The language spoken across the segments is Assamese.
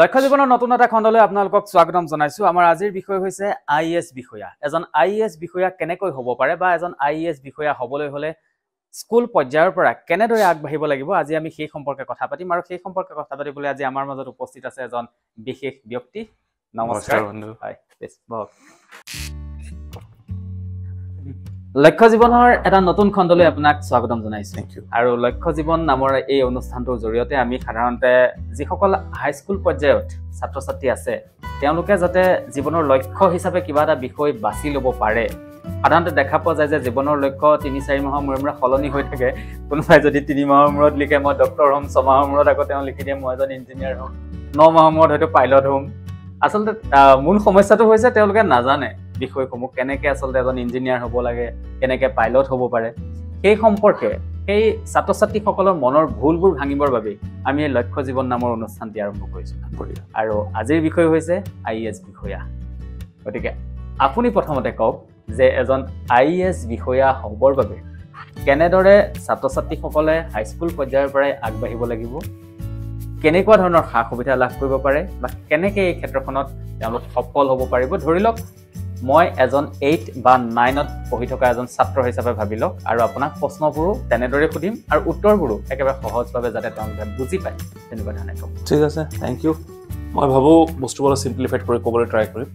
লক্ষ্য জীৱনৰ নতুন এটা খণ্ডলৈ আপোনালোকক স্বাগতম জনাইছো। আমাৰ আজিৰ বিষয় হৈছে আইএএছ বিষয়া। এজন আইএএছ বিষয়া কেনেকৈ হ'ব পাৰে বা এজন আইএএছ বিষয়া হ'বলৈ হ'লে স্কুল পৰ্যায়ৰ পৰা কেনেদৰে আগবাঢ়িব লাগিব, আজি আমি সেই সম্পৰ্কে কথা পাতিম। আৰু সেই সম্পৰ্কে কথা পাতিবলৈ আজি আমাৰ মাজত উপস্থিত আছে এজন বিশেষ ব্যক্তি। নমস্কাৰ বন্ধু। হয়, বহক। লক্ষ্য জীৱনৰ এটা নতুন খণ্ডলৈ আপোনাক স্বাগতম জনাইছো। আৰু লক্ষ্য জীৱন নামৰ এই অনুষ্ঠানটোৰ জৰিয়তে আমি সাধাৰণতে যিসকল হাইস্কুল পৰ্যায়ত ছাত্ৰ ছাত্ৰী আছে তেওঁলোকে যাতে জীৱনৰ লক্ষ্য হিচাপে কিবা এটা বিষয় বাছি ল'ব পাৰে। সাধাৰণতে দেখা পোৱা যায় যে জীৱনৰ লক্ষ্য ৩-৪ মাহৰ মূৰে মূৰে সলনি হৈ থাকে। কোনোবাই যদি ৩ মাহৰ মূৰত লিখে মই ডক্টৰ হ'ম, 6 মাহৰ মূৰত আকৌ তেওঁ লিখি দিয়ে মই এজন ইঞ্জিনিয়াৰ হ'ম, 9 মাহৰ মূৰত হয়তো পাইলট হ'ম। আচলতে মূল সমস্যাটো হৈছে তেওঁলোকে নাজানে বিষয়সমূহ কেনেকৈ আচলতে এজন ইঞ্জিনিয়াৰ হ'ব লাগে, কেনেকৈ পাইলট হ'ব পাৰে। সেই সম্পৰ্কে সেই ছাত্ৰ ছাত্ৰীসকলৰ মনৰ ভুলবোৰ ভাঙিবৰ বাবে আমি এই লক্ষ্য জীৱন নামৰ অনুষ্ঠানটি আৰম্ভ কৰিছোঁ। আৰু আজিৰ বিষয় হৈছে আইএএছ বিষয়া। গতিকে আপুনি প্ৰথমতে কওক যে এজন আইএএছ বিষয়া হ'বৰ বাবে কেনেদৰে ছাত্ৰ ছাত্ৰীসকলে হাইস্কুল পৰ্যায়ৰ পৰাই আগবাঢ়িব লাগিব, কেনেকুৱা ধৰণৰ সা সুবিধা লাভ কৰিব পাৰে বা কেনেকৈ এই ক্ষেত্ৰখনত তেওঁলোক সফল হ'ব পাৰিব। ধৰি লওক মই এজন 8 বা 9ত পঢ়ি থকা এজন ছাত্ৰ হিচাপে ভাবি লওক, আৰু আপোনাক প্ৰশ্নবোৰো তেনেদৰে সুধিম আৰু উত্তৰবোৰো একেবাৰে সহজভাৱে যাতে তেওঁলোকে বুজি পায় তেনেকুৱা ধৰণে ক'ব। ঠিক আছে, থেংক ইউ। মই ভাবোঁ বস্তুবোৰ চিম্প্লিফাইড কৰি ক'বলৈ ট্ৰাই কৰিম।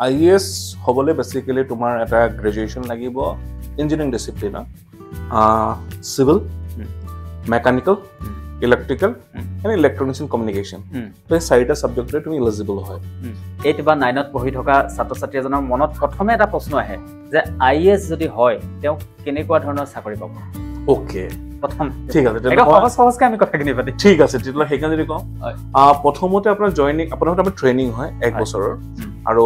আইএএছ হ'বলৈ বেচিকেলি তোমাৰ এটা গ্ৰেজুৱেশ্যন লাগিব ইঞ্জিনিয়াৰিং ডিচিপ্লিনত, civil, mechanical, electrical and electronics and communication. তো এই 4টা ছাবজেক্টতে তুমি ইলিজিবল হয়। 8 বা 9ত পঢ়ি থকা ছাত্ৰ ছাত্ৰী এজনৰ মনত প্ৰথমে এটা প্ৰশ্ন আহে যে আইএএছ যদি হয় তেওঁ কেনেকুৱা ধৰণৰ চাকৰি পাব। অ'কে, প্ৰথম ঠিক আছে, সহজকৈ আমি কথাখিনি পাতিম। ঠিক আছে, তেতিয়াহ'লে সেইকাৰণে যদি কওঁ প্ৰথমতে আপোনাৰ আপোনাৰ ট্ৰেইনিং হয় 1 বছৰৰ, আৰু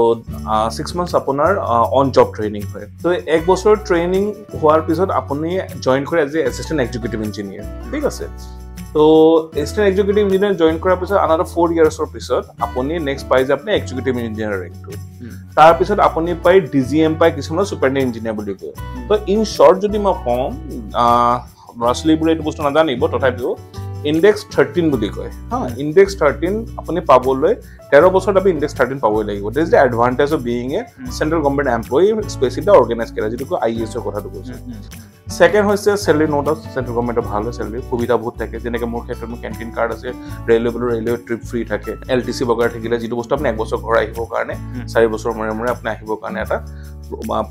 6 মান্থছ আপোনাৰ অন জব ট্ৰেইনিং হয়। তো 1 বছৰৰ ট্ৰেইনিং হোৱাৰ পিছত আপুনি জইন কৰে as a assistant executive engineer. ঠিক আছে, তো এছিষ্টেণ্ট এক্সিকিউটিভ ইঞ্জিনিয়াৰ জইন কৰাৰ পিছত আনাদাৰ 4 ইয়াৰ্ছৰ পিছত আপুনি নেক্সট পাই যে আপুনি এক্সিকিউটিভ ইঞ্জিনিয়াৰ ৰেংকটো। তাৰপিছত আপুনি পাই ডিজিএম পাই, কিছুমানৰ ছুপাৰিণ্টেণ্ডেণ্ট ইঞ্জিনিয়াৰ বুলি কয়। তো ইন শ্বৰ্ট যদি মই কওঁ, ল'ৰা ছোৱালীবোৰে এইটো বস্তু নাজানিব, তথাপিও ইণ্ডেক্স 13 বুলি কয়। ইণ্ডেক্স 13 আপুনি পাবলৈ 13 বছৰত আপুনি ইণ্ডেক্স 13 পাবই লাগিব। This is the advantage of being a central government employee, specially organise career, যিটো আইএএছৰ কথাটো কৈছে। ছেকেণ্ড হৈছে চেলেৰি নোট অফ চেণ্ট্ৰেল গভৰ্ণমেণ্টৰ ভাল হয়, চেলেৰি সুবিধা বহুত থাকে। যেনেকৈ মোৰ ক্ষেত্ৰত মোৰ কেণ্টিন কাৰ্ড আছে, ৰেলৱে ট্ৰিপ ফ্ৰী থাকে, LTC বগেৰা থাকিলে, যিটো বস্তু আপুনি 1 বছৰ ঘৰ আহিবৰ কাৰণে 4 বছৰ মূৰে মূৰে আপুনি আহিবৰ কাৰণে এটা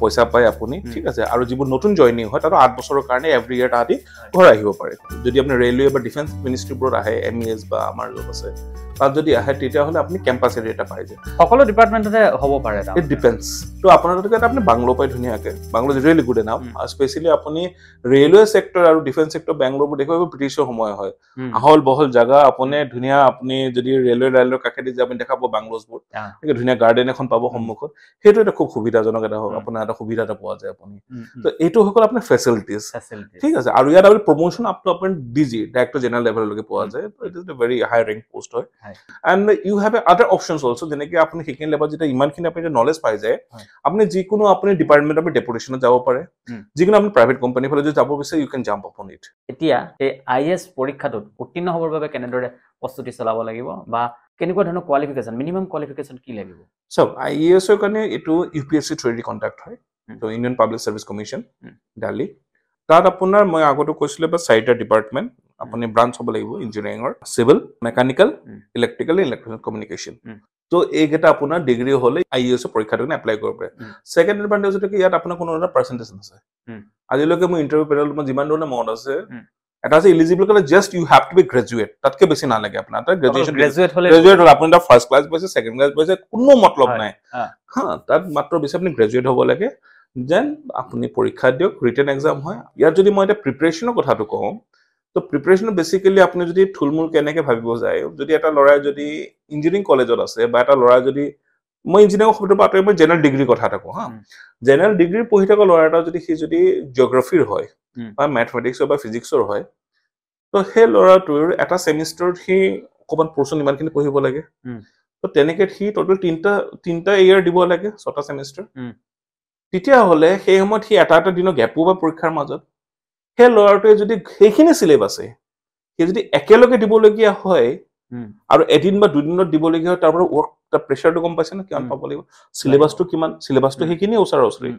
পইচা পায় আপুনি। ঠিক আছে, আৰু যিবোৰ নতুন জইনিং হয় তাতো 8 বছৰৰ কাৰণে এভৰি ইয়েৰ তাহাঁতি ঘৰ আহিব পাৰে। যদি আপুনি ৰেলৱে বা ডিফেন্স মিনিষ্ট্ৰীবোৰত আহে, MES বা আমাৰ য'ত আছে তাত যদি আহে, তেতিয়াহ'লে আপুনি কেম্পাছ এৰিয়া এটা পাই যায়। সকলো ডিপাৰ্টমেণ্টতে হ'ব পাৰে, ইট ডিপেণ্ডছ। তো আপোনাৰ তাতে আপুনি বাংলো পাই ধুনীয়াকৈ, bungalow is really good enough. আৰু স্পেচিয়েলি আপুনি ৰেলৱে ছেক্টৰ আৰু ডিফেন্স ছেক্টৰ বেংগলোৰবোৰ দেখিব ব্ৰিটিছৰ সময় হয়, আহল বহল জেগা, আপুনি ধুনীয়া, আপুনি যদি ৰেলৰ কাষেদি যে আপুনি দেখা পাব বাংলোজবোৰ, ধুনীয়া গাৰ্ডেন এখন পাব সন্মুখত। সেইটো এটা খুব সুবিধাজনক এটা আপোনাৰ এটা সুবিধা এটা পোৱা যায় আপুনি। তো এইটো সকল আপোনাৰ ফেচিলিটিজ। ঠিক আছে, আৰু ইয়াত আপুনি প্ৰমোশ্যন আপ টু আপোনাৰ DG ডাইৰেক্টৰ জেনেৰেল লেভেললৈকে পোৱা যায়। It is a very high rank post হয়। And you have a other options also, যেনেকৈ আপুনি সেইখিনি লেভেলত যেতিয়া ইমানখিনি আপুনি নলেজ পাই যায়, আপুনি যিকোনো আপুনি ডিপাৰ্টমেণ্ট আপুনি ডেপুটেশ্যনত যাব পাৰে, যিকোনো আপুনি প্ৰাইভেট কোম্পানীৰ ফালে যদি যাব বিচাৰে ইউ কেন জাম্প আপন ইট। এতিয়া এই আইএএছ পৰীক্ষাটোত উত্তীৰ্ণ হ'বৰ বাবে কেনেদৰে প্ৰস্তুতি চলাব লাগিব বা কেনেকুৱা ধৰণৰ কোৱালিফিকেশ্যন, মিনিমাম কোৱালিফিকেশ্যন কি লাগিব? চাওক, আইএএছৰ কাৰণে এইটো UPSC থ্ৰুদি কণ্ডাক্ট হয়, তো Indian public service commission, Delhi. তাত আপোনাৰ মই আগতে কৈছিলোঁ বা 4টা ডিপাৰ্টমেণ্ট আপুনি ব্ৰাঞ্চ হ'ব লাগিব, ইঞ্জিনিয়াৰিঙৰ, civil, mechanical, electrical, electronic communication. তো এইকেইটা আপোনাৰ ডিগ্ৰী হ'লে আইএএছৰ পৰীক্ষাটো এপ্লাই কৰিব পাৰে। ছেকেণ্ড এডভান্টেজ হৈছে কি ইয়াত আপোনাৰ কোনো এটা পাৰ্চেণ্টেজ নাচায়। আজিলৈকে মোৰ ইণ্টাৰভিউ পেনেলত মই যিমান ধৰণে মনত আছে, এটা আছে ইলিজিবল কাৰণে just you have to be graduate, তাতকৈ বেছি নালাগে আপোনাৰ। গ্ৰেজুৱেট হ'লে আপুনি এটা ফাৰ্ষ্ট ক্লাছ পাইছে, ছেকেণ্ড ক্লাছ পাইছে, কোনো মতলব নাই। তাত মাত্ৰ বেছি আপুনি গ্ৰেজুৱেট হ'ব লাগে, যেন আপুনি পৰীক্ষা দিয়ক, ৰিটেন এক্সাম হয়। ইয়াত যদি মই এতিয়া প্ৰিপেৰেশ্যনৰ কথাটো কওঁ, তো প্ৰিপেৰেশ্যন বেচিকেলি আপুনি যদি থুলমূল কেনেকৈ ভাবিব যায়, যদি এটা ল'ৰাই যদি ইঞ্জিনিয়াৰিং কলেজত আছে বা এটা ল'ৰাই যদি, মই ইঞ্জিনিয়াৰিং শব্দৰ পৰা আঁতৰি মই জেনেৰেল ডিগ্ৰীৰ কথা এটা কওঁ, জেনেৰেল ডিগ্ৰী পঢ়ি থকা ল'ৰা এটা যদি সি যদি জিঅ'গ্ৰাফিৰ হয় বা মেথমেটিক্সৰ বা ফিজিক্সৰ হয়, তো সেই ল'ৰাটোৰ এটা ছেমিষ্টাৰত সি অকণমান পৰ্চন ইমানখিনি পঢ়িব লাগে। তো তেনেকৈ সি টোটেল তিনিটা ইয়েৰ দিব লাগে, 6টা ছেমিষ্টাৰ। তেতিয়াহ'লে সেই সময়ত সি এটা দিনৰ গেপো বা পৰীক্ষাৰ মাজত, সেই ল'ৰাটোৱে যদি সেইখিনি চিলেবাছে সি যদি একেলগে দিবলগীয়া হয়, আৰু এদিন বা দুদিনত দিবলগীয়া হয় তাৰ পৰা ৱৰ্ক তাৰ প্ৰেছাৰটো গম পাইছে না কিমান পাব লাগিব সিলেবাসটো কিমান সিলেবাসটো সেইখিনি ওচৰা ওচৰি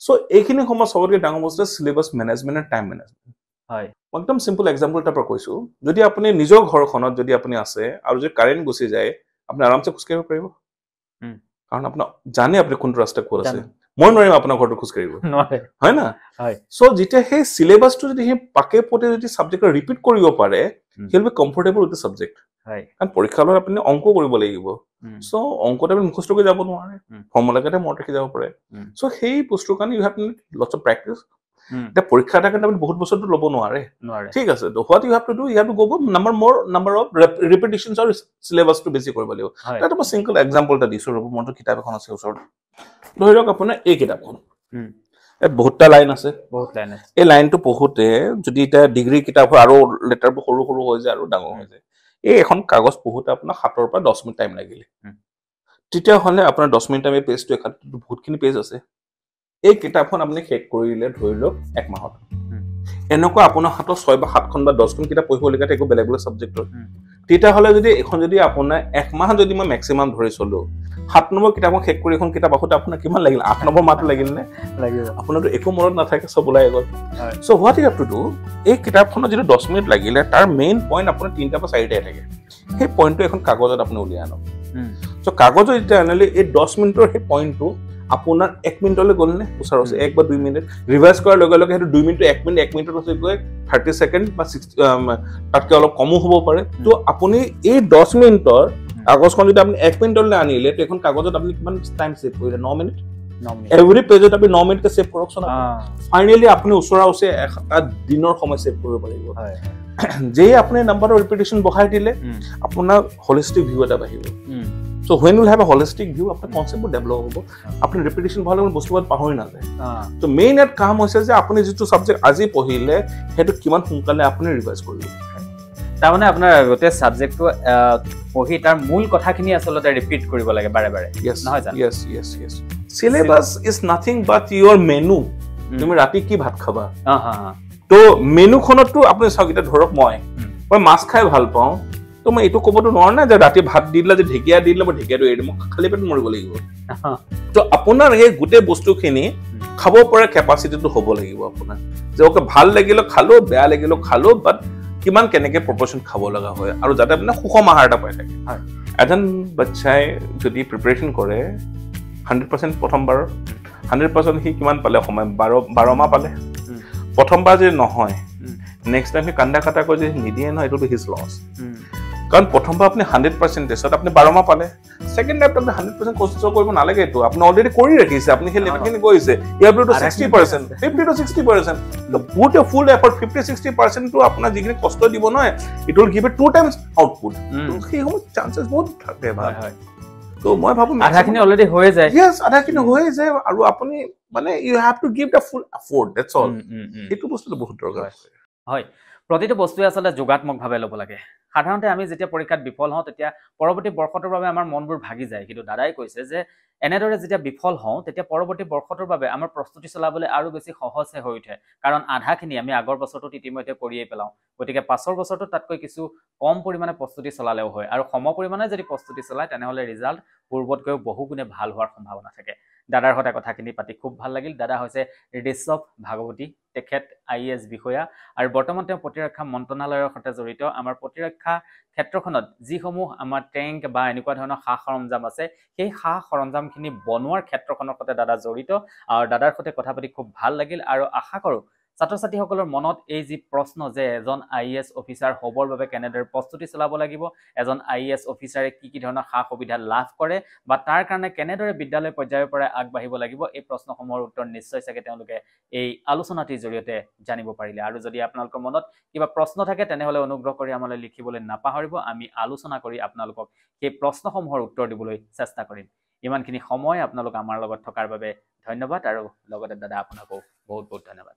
সো এইখিনি সময় সবতকৈ ডাঙৰ বস্তু সিলেবাস মেনেজমেন্ট আৰু টাইম মেনেজমেন্ট হয় একদম সিম্পল এক্সাম্পল এটা পৰা কৈছো যদি আপুনি নিজৰ ঘৰখনত যদি আপুনি আছে আৰু যদি কাৰেন্ট গুচি যায় আপুনি আৰামছে খোজকাঢ়িব পাৰিব কাৰণ আপুনি জানে আপুনি কোনটো ৰাস্তা ক'ত আছে মই নোৱাৰিম আপোনাৰ ঘৰটো খোজকাঢ়িব নোৱাৰে হয় না হয় সো যেতিয়া সেই সিলেবাসটো যদি সেই পাকে পতে যদি সাবজেক্ট ৰিপিট কৰিব পাৰে he'll be comfortable with the subject হয় কাৰণ পৰীক্ষা হলত আপুনি অংক কৰিব লাগিব সো অংকতে আপুনি মুখস্থ কৰি যাব নোৱাৰে ফৰ্মুলাকেতে মনত ৰাখি যাব পাৰে সো সেই বস্তুৰ কাৰণে you have lots of practice এটা পৰীক্ষা এটা কাৰণে আপুনি বহুত বছৰটো ল'ব নোৱাৰে ঠিক আছে তো what you have to do you have to go number of repetitions আৰু সিলেবাসটো বেছি কৰিব লাগিব এটা মই সিম্পল এক্সাম্পল এটা দিছো ৰব মনটো কিতাপ এখন আছে ওচৰত ধৰি লওক আপোনাৰ এই কিতাপখন বহুতটা লাইন আছে এই লাইনটো পঢ়োতে যদি এটা ডিগ্ৰী কিতাপ হয় আৰু লেটাৰবোৰ সৰু সৰু হৈ যায় আৰু ডাঙৰ হৈ যায় এই এখন কাগজ পঢ়োতে আপোনাৰ 7 পৰা 10 মিনিট টাইম লাগিলে তেতিয়া হলে আপোনাৰ 10 মিনিট টাইমে পেজটো এখাত বহুতখিনি পেজ আছে এই কিতাপখন আপুনি শেষ কৰিলে ধৰি লওক এক মাহত এনেকুৱা আপোনাৰ হাতত 6 বা 7খন বা 10খন কিতাপ পঢ়িব লগা একো বেলেগ বেলেগ সাবজেক্টৰ তেতিয়া হলে যদি এখন যদি আপোনাৰ এক মাহ যদি মই ম্যাক্সিমাম ধৰি চলো 7 নম্বৰ কিতাপখন শেষ কৰি এখন কিতাপ আহোতে আপোনাৰ কিমান লাগিল 8 নম্বৰ মাহটো লাগিল নে লাগিব আপোনাৰটো একো মনত নাথাকে সব ওলাই গ'ল so what you have to do এই কিতাপখনত যদি 10 মিনিট লাগিলে তাৰ মেইন পইণ্ট আপোনাৰ 3টা বা 4টাই থাকে সেই পইণ্টটো এখন কাগজত আপুনি উলিয়াই আনক সো কাগজত যেতিয়া আনিলে এই 10 মিনিটৰ সেই পইণ্টটো আপোনাৰ 1 মিনিটলৈ গ'ল নে ওচৰ আছে 1 বা 2 মিনিট ৰিভাইজ কৰাৰ লগে লগে হেতু 2 মিনিট 1 মিনিটত আছে গৈ 30 সেকেন্ড বা 60 তাতকৈ অলপ কমো হ'ব পাৰে তো আপুনি এই 10 মিনিটৰ কাগজখন যদি আপুনি 1 মিনিটলৈ আনিলে তো এখন কাগজত আপুনি কিমান টাইম সেভ কৰিলে 9 মিনিট এভৰি পেজত আপুনি 9 মিনিটকে সেভ কৰকচোন ফাইনালি আপুনি ওচৰা ওচৰি এটা দিনৰ সময় সেভ কৰিব পাৰিব যে আপুনি নাম্বাৰৰ ৰিপিটিশন বঢ়াই দিলে আপোনাৰ হোলিষ্টিক ভিউ এটা বাঢ়িব So when you have a holistic view, आपका concept develop होगा, आपने repetition भाले में बस्तु बात पाहरी ना जाए. तो main एक काम होता है आपने जिस subject आज ही पढ़ीले, है तो किमान हुंकाले आपने revise कर लिया. तावने अपना गोटे subject तो पढ़ी तार मूल कथा किनी असलो तार repeat करी बोला के बारे. Yes. Yes. Syllabus is nothing but your menu. तुम्हें राती की भात खाबा. तो menu खोना तो आपने सागिता धरक मैं मास खाए भाल पाऊँ. तो मैं इतो कोबतो नर ना जे राती भात दिला जे ढेकिया दिला মই ढेकियाটো এৰি মই খালি পেট মৰিব লাগিব তো আপোনাৰ এই গুটে বস্তুখিনি খাব পৰা ক্যাপাসিটিটো হ'ব লাগিব আপোনাৰ যে ওকে ভাল লাগিলে খালো বেয়া লাগিলে খালো বাট কিমান কেনেকে প্ৰপোৰ্শন খাব লগা হয় আৰু যাতে আপুনি সুষম আহাৰটা পায় থাকে এজন বাচ্চাই যদি প্ৰিপাৰেচন কৰে 100% প্ৰথমবাৰ 100% হি কিমান পালে সময় 12 মাহ পালে প্ৰথমবাৰ যে নহয় নেক্সট টাইম হি কান্দা কাটা কৈ যে নিদিয়ে ন এটো হিজ লস কাৰণ প্ৰথমবাৰ আপুনি 100% টেষ্টত আপুনি 12 মাহ পালে সেকেন্ড টাইম আপুনি 100% কোচিং কৰিব নালাগে তো আপুনি অলৰেডি কৰি ৰাখিছে আপুনি সেই লেভেলখিনি গৈছে ইয়াৰ পৰা 60% 50 to 60% তো পুট এ ফুল এফৰ্ট 50-60% তো আপোনাৰ যিখিনি কষ্ট দিব নহয় it will give a 2 times output তো সেই সময় চান্সেস বহুত থাকে ভাই তো মই ভাবো আধাখিনি অলৰেডি হৈ যায় ইয়েস আধাখিনি হৈ যায় আৰু আপুনি মানে you have to give the full effort that's all এটো বস্তুটো বহুত দৰকাৰ হয় প্ৰতিটো বস্তুৱে আসলে যোগাত্মকভাৱে ল'ব লাগে সাধাৰণতে আমি যেতিয়া পৰীক্ষাত বিফল হওঁ তেতিয়া পৰৱৰ্তী বৰ্ষটোৰ বাবে আমাৰ মনবোৰ ভাগি যায় কিন্তু দাদাই কৈছে যে এনেদৰে যেতিয়া বিফল হওঁ তেতিয়া পৰৱৰ্তী বৰ্ষটোৰ বাবে আমাৰ প্ৰস্তুতি চলাবলৈ আৰু বেছি সহজ হৈ উঠে কাৰণ আধাখিনি আমি আগৰ বছৰটোত ইতিমধ্যে কৰিয়েই পেলাওঁ গতিকে পাছৰ বছৰটোত তাতকৈ কিছু কম পৰিমাণে প্ৰস্তুতি চলালেও হয় আৰু সম পৰিমাণে যদি প্ৰস্তুতি চলায় তেনেহ'লে ৰিজাল্ট পূৰ্বতকৈ বহুগুণে ভাল হোৱাৰ সম্ভাৱনা থাকে দাদাৰ সৈতে কথাখিনি পাতি খুব ভাল লাগিল দাদা হৈছে ঋষভ ভাগৱতী তেখেত আইএএছ বিষয়া আৰু বৰ্তমান তেওঁ প্ৰতিৰক্ষা মন্ত্ৰণালয়ৰ সৈতে জড়িত আমাৰ প্ৰতিৰক্ষা ক্ষেত্ৰখনত যিসমূহ আমাৰ টেংক বা এনেকুৱা ধৰণৰ সা সৰঞ্জাম আছে সেই সা সৰঞ্জামখিনি বনোৱাৰ ক্ষেত্ৰখনৰ সৈতে দাদা জড়িত আৰু দাদাৰ সৈতে কথা পাতি খুব ভাল লাগিল আৰু আশা কৰোঁ ছাত্ৰ-ছাত্ৰীসকলৰ মনত এই যি প্ৰশ্ন যে এজন আইএএছ অফিচাৰ হ'বৰ বাবে কেনেদৰে প্ৰস্তুতি চলাব লাগিব এজন আইএএছ অফিচাৰে কি ধৰণৰ সা সুবিধা লাভ কৰে বা তাৰ কাৰণে কেনেদৰে বিদ্যালয় পৰ্যায়ৰ পৰা আগবাঢ়িব লাগিব এই প্ৰশ্নসমূহৰ উত্তৰ নিশ্চয় চাগে তেওঁলোকে এই আলোচনাটিৰ জৰিয়তে জানিব পাৰিলে আৰু যদি আপোনালোকৰ মনত কিবা প্ৰশ্ন থাকে তেনেহ'লে অনুগ্ৰহ কৰি আমালৈ লিখিবলৈ নাপাহৰিব আমি আলোচনা কৰি আপোনালোকক এই প্ৰশ্নসমূহৰ উত্তৰ দিবলৈ চেষ্টা কৰিম ইমানখিনি সময় আপোনালোক আমাৰ লগত থকাৰ বাবে ধন্যবাদ আৰু লগতে দাদা আপোনাকো বহুত বহুত ধন্যবাদ